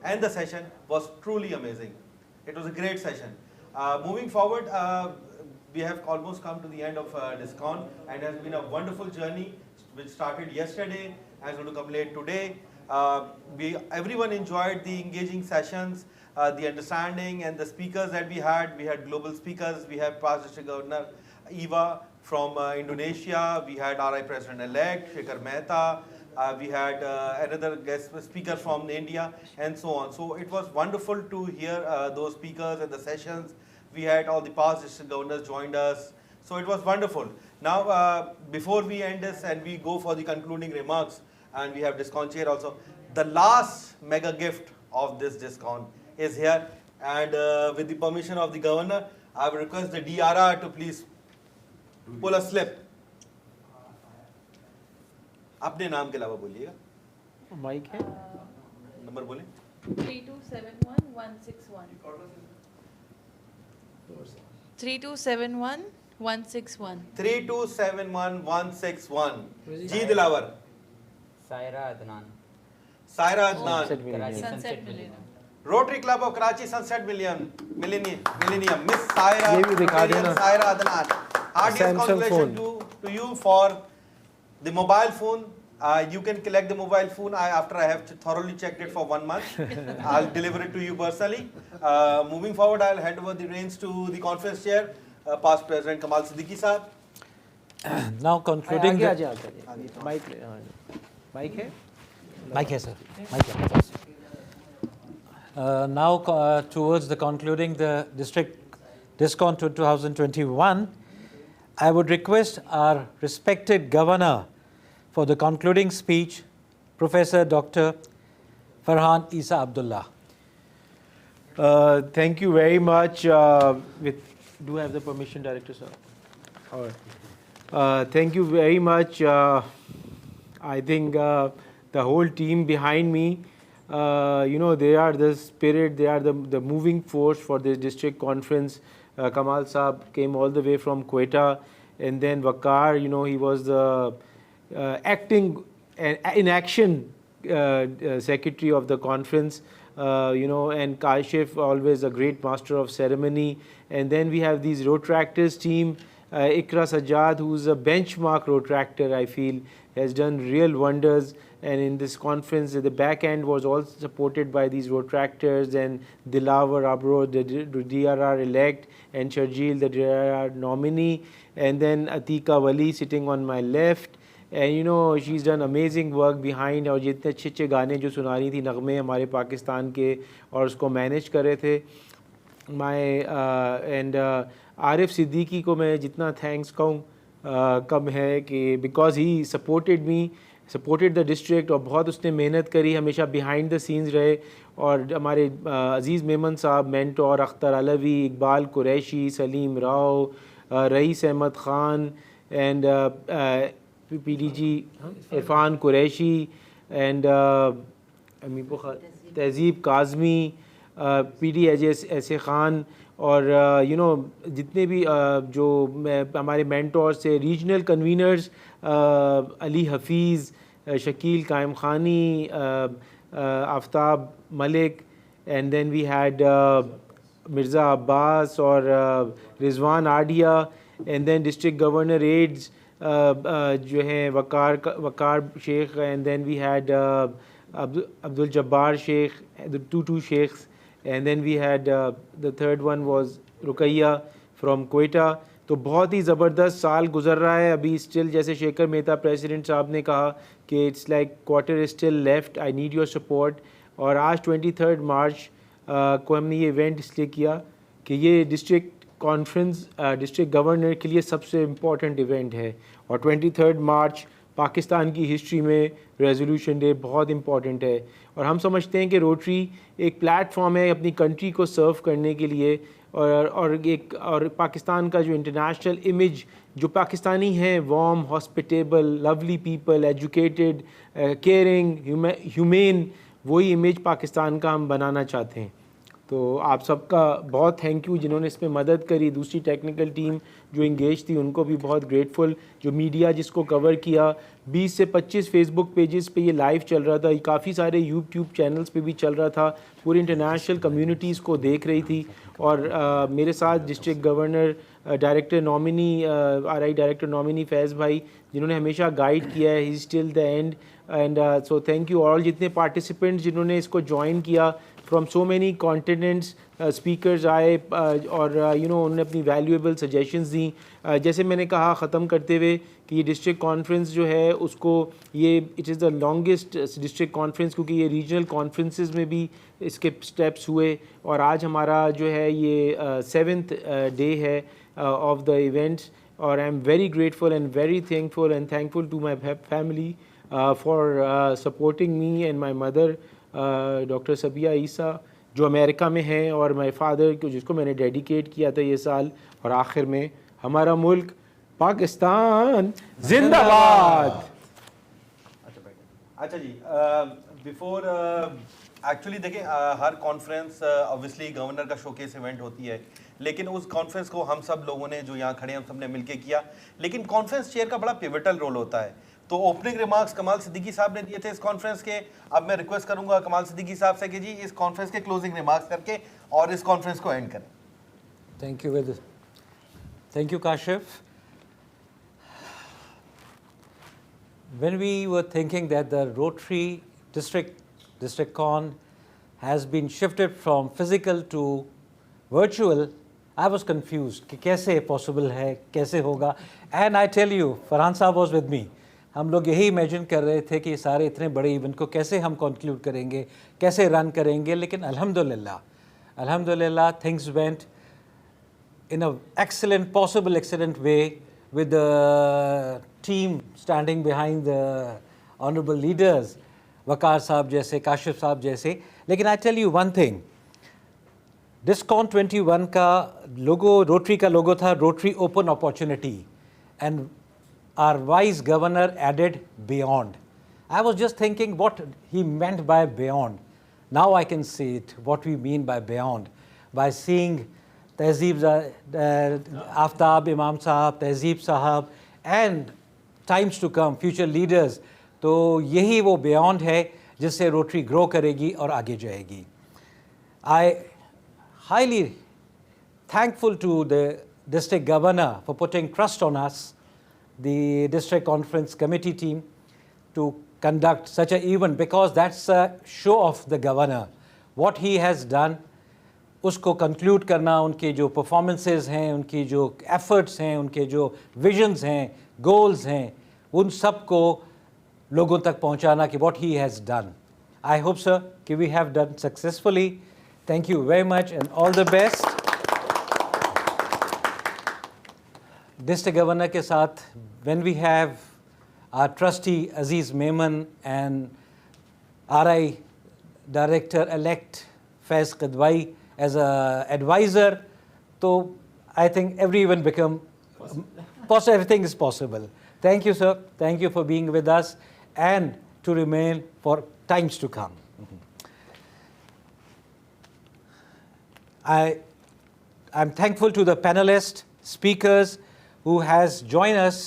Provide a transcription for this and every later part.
and the session was truly amazing. It was a great session. Moving forward, we have almost come to the end of DISCON, and it has been a wonderful journey which started yesterday and is going to complete today. Everyone enjoyed the engaging sessions, the understanding and the speakers that we had. We had global speakers. We had past District Governor Eva from Indonesia. We had RI President-elect Shekhar Mehta. We had another guest speaker from India and so on. So it was wonderful to hear those speakers and the sessions. We had all the past district governors joined us. So it was wonderful. Now, before we end this and we go for the concluding remarks, and we have DISCON chair also, the last mega gift of this DISCON is here. And with the permission of the governor, I will request the DRR to please pull a slip. अपने नाम के अलावा बोलिएगा. Mic है. Number बोलें. 3271161. 3271161. 3271161. जी Dilawar. Saira Adnan. Saira Adnan. Sunset Millennium. Rotary Club of Karachi Sunset Millennium. Miss Saira. ये भी दिखा देना. Saira Adnan. Heartiest congratulations to you for the mobile phone. You can collect the mobile phone after I have thoroughly checked it for 1 month. I'll deliver it to you personally. Moving forward, I'll hand over the reins to the conference chair, past President Kamal Siddiqui sir. Now concluding the mic है. Mic है sir. Mic है. Now towards the concluding the district DISCON 2021, I would request our respected governor for the concluding speech, Professor Dr. Farhan Isa Abdullah. Thank you very much. Do I have the permission, Director sir? All right. Thank you very much. I think the whole team behind me, they are the spirit, they are the moving force for this district conference. Kamal Saab came all the way from Quetta, and then Waqar, he was the acting in action secretary of the conference, and Kashif, always a great master of ceremony. And then we have these Rotractors team, Ikra Sajjad, who's a benchmark Rotractor, I feel, has done real wonders. And in this conference, the back end was also supported by these Rotractors and Dilawar Abro, the DRR elect, and Sharjeel, the DRR nominee, and then Atika Wali sitting on my left. And she's done amazing work behind, और जितने अच्छे गाने जो सुना रही थी नगमे हमारे पाकिस्तान के और उसको मैनेज कर रहे थे and आरिफ सिद्दीकी को मैं जितना थैंक्स कहूँ कम है कि because he supported me, supported the district, और बहुत उसने मेहनत करी, हमेशा behind the scenes रहे. और हमारे अज़ीज़ मेमन साहब, mentor Akhtar Alvi, Iqbal Qureshi, Salim Rao, Rais Ahmed Khan, and PDG Irfan Qureshi, and Tahzeeb Kazmi, PD ऐसे ख़ान, और जितने भी जो हमारे मेंटोर्स थे, रीजनल कन्वीनर्स, अली हफीज़, शकील कायम ख़ानी, Aftab Malik, and then we had Mirza Abbas और Rizwan idea, and then district governor aides जो हैं वकार Sheikh, and then we had Abdul Jabbar Sheikh, the two sheikhs, and then we had the third one was Ruqayya from Quetta. तो बहुत ही ज़बरदस्त साल गुज़र रहा है अभी स्टिल. जैसे शेखर मेहता प्रेसिडेंट साहब ने कहा कि it's like quarter is still left, I need your support. और आज 23 मार्च को हमने ये इवेंट इसलिए किया कि ये डिस्ट्रिक्ट कॉन्फ्रेंस डिस्ट्रिक्ट गवर्नर के लिए सबसे इम्पॉर्टेंट इवेंट है. और 23 मार्च पाकिस्तान की हिस्ट्री में रेजोल्यूशन डे बहुत इम्पॉर्टेंट है. और हम समझते हैं कि रोटरी एक प्लेटफॉर्म है अपनी कंट्री को सर्व करने के लिए, और पाकिस्तान का जो इंटरनेशनल इमेज जो पाकिस्तानी हैं, warm, hospitable, lovely people, educated, caring, humane, वही इमेज पाकिस्तान का हम बनाना चाहते हैं. तो आप सबका बहुत थैंक यू जिन्होंने इसमें मदद करी, दूसरी टेक्निकल टीम जो इंगेज थी उनको भी बहुत ग्रेटफुल, जो मीडिया जिसको कवर किया, 20 से 25 फेसबुक पेजेस पे ये लाइव चल रहा था, काफ़ी सारे यूट्यूब चैनल्स पे भी चल रहा था, पूरी इंटरनेशनल कम्युनिटीज़ को देख रही थी। और मेरे साथ district governor, director nominee, RI director nominee Faiz भाई, जिन्होंने हमेशा गाइड किया है, he still the end. And so thank you all जितने पार्टिसिपेंट्स जिन्होंने इसको ज्वाइन किया from so many continents, speakers आए और उन्होंने अपनी वैल्यूएबल सजेशंस दी। जैसे मैंने कहा ख़त्म करते हुए कि ये डिस्ट्रिक्ट कॉन्फ्रेंस जो है उसको ये it is the longest district conference, क्योंकि ये रीजनल कॉन्फ्रेंसेस में भी इसके स्टेप्स हुए और आज हमारा जो है ये 7th डे है ऑफ द इवेंट्स। और I am very grateful and very thankful to my family for supporting me and my mother doctor Sabia Isa जो अमेरिका में हैं, और माई फादर को जिसको मैंने डेडिकेट किया था ये साल। और आखिर में हमारा मुल्क पाकिस्तान जिंदाबाद। अच्छा जी, बिफोर एक्चुअली देखें, हर कॉन्फ्रेंस ऑब्वियसली गवर्नर का शोकेस इवेंट होती है, लेकिन उस कॉन्फ्रेंस को हम सब लोगों ने जो यहाँ खड़े हैं हम सब ने मिलकर किया। लेकिन कॉन्फ्रेंस चेयर का बड़ा पिवटल रोल होता है। तो ओपनिंग रिमार्क्स कमाल सिद्दीकी साहब ने दिए थे इस कॉन्फ्रेंस के। अब मैं रिक्वेस्ट करूंगा कमाल सिद्दीकी साहब से कि जी इस कॉन्फ्रेंस के क्लोजिंग रिमार्क्स करके और इस कॉन्फ्रेंस को एंड करें। Thank you, Kashif. When we were thinking that the Rotary District Con has been shifted from physical to virtual, I was confused कि कैसे possible है, कैसे होगा। And I tell you, Farhan साहब was with me. हम लोग यही imagine कर रहे थे कि सारे इतने बड़े इवेंट को कैसे हम कंक्लूड करेंगे, कैसे रन करेंगे। लेकिन अल्हम्दुलिल्लाह things went in an excellent way with the team standing behind the honorable leaders, Waqar साहब जैसे, काशिफ साहब जैसे। लेकिन I tell you one thing, DISCON 21 का लोगो, रोटरी का लोगो था rotary open opportunity, and our wise governor added beyond. I was just thinking what he meant by beyond. Now I can see it, what we mean by beyond, by seeing Tehzeeb Aftab Imam Sahab, Tehzeeb Sahab, and times to come, future leaders. तो यही वो beyond है जिससे rotary grow करेगी और आगे जाएगी। I highly thankful to the district governor for putting trust on us, the district conference committee team, to conduct such an event, because that's a show of the governor. What he has done, उसको conclude करना, उनके जो performances हैं, उनकी जो efforts हैं, उनके जो विजन्स हैं, गोल्स हैं, उन सब को लोगों तक पहुंचाना कि what he has done. I hope sir कि we have done successfully. Thank you very much and all the best. District governor के साथ when we have our trustee Aziz Memon and RI director elect Faiz Kidwai as an advisor, so I think everyone become possible, everything is possible. Thank you, sir. Thank you for being with us and to remain for times to come. I'm thankful to the panelists, speakers who has joined us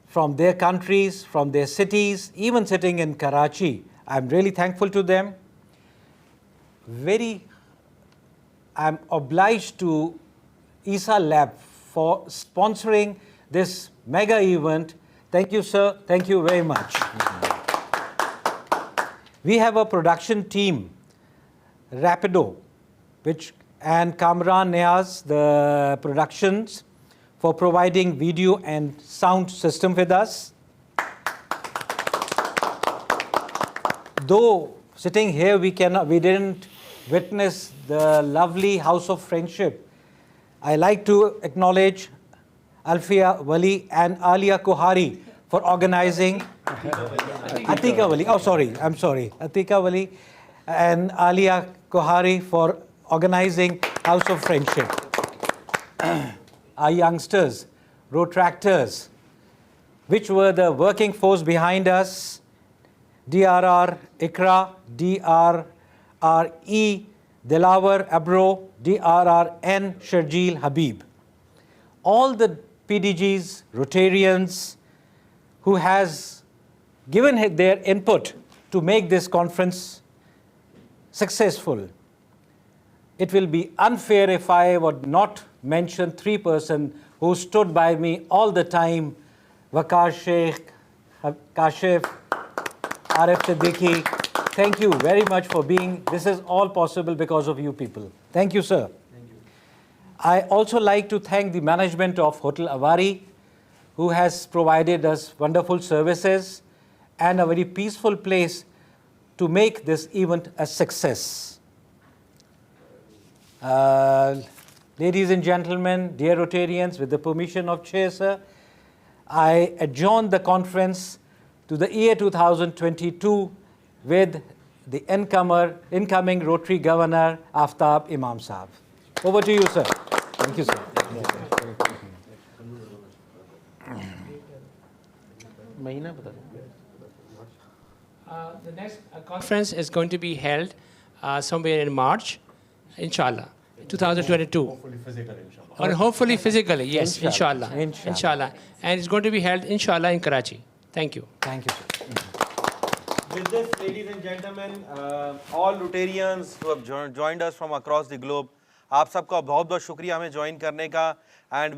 from their countries, from their cities, even sitting in Karachi. I'm really thankful to them. I'm obliged to Isa Lab for sponsoring this mega event. Thank you, sir. Thank you very much. We have a production team, Rapido, and Kamran Niaz, the productions, for providing video and sound system with us. Though sitting here we didn't witness the lovely House of Friendship, I like to acknowledge Alfia Wali and Alia Kohari for organizing. Atika Wali, I'm sorry. Atika Wali and Alia Kohari for organizing House of Friendship. Our youngsters, Rotractors, which were the working force behind us, DRR, ICRA, DRRE, Dilawar Abro, DRRN Sharjeel Habib. All the PDGs, Rotarians, who has given their input to make this conference successful. It will be unfair if I would not mention three persons who stood by me all the time: Waqar Sheikh, Kashif, Arif Siddiqui. Thank you very much for being. This is all possible because of you people. Thank you, sir. Thank you. I also like to thank the management of Hotel Avari, who has provided us wonderful services and a very peaceful place to make this event a success. Ladies and gentlemen, dear Rotarians, with the permission of Chair, sir, I adjourn the conference to the year 2022 with the incoming Rotary Governor, Aftab Imam Saab. Over to you, sir. Thank you, sir. The next conference is going to be held somewhere in March, inshallah, 2022. Hopefully physical, inshallah. Or hopefully physically, yes, inshallah. Inshallah. And it's going to be held, inshallah, in Karachi. Thank you. Thank you, sir. With this, ladies and gentlemen, all Rotarians who have joined us from across the globe, आप सबका बहुत-बहुत शुक्रिया हमें join करने का. And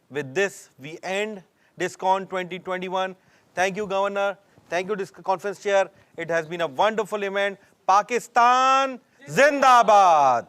with this, we end DISCON 2021. Thank you, Governor. Thank you, Conference Chair. It has been a wonderful event. Pakistan Zindabad.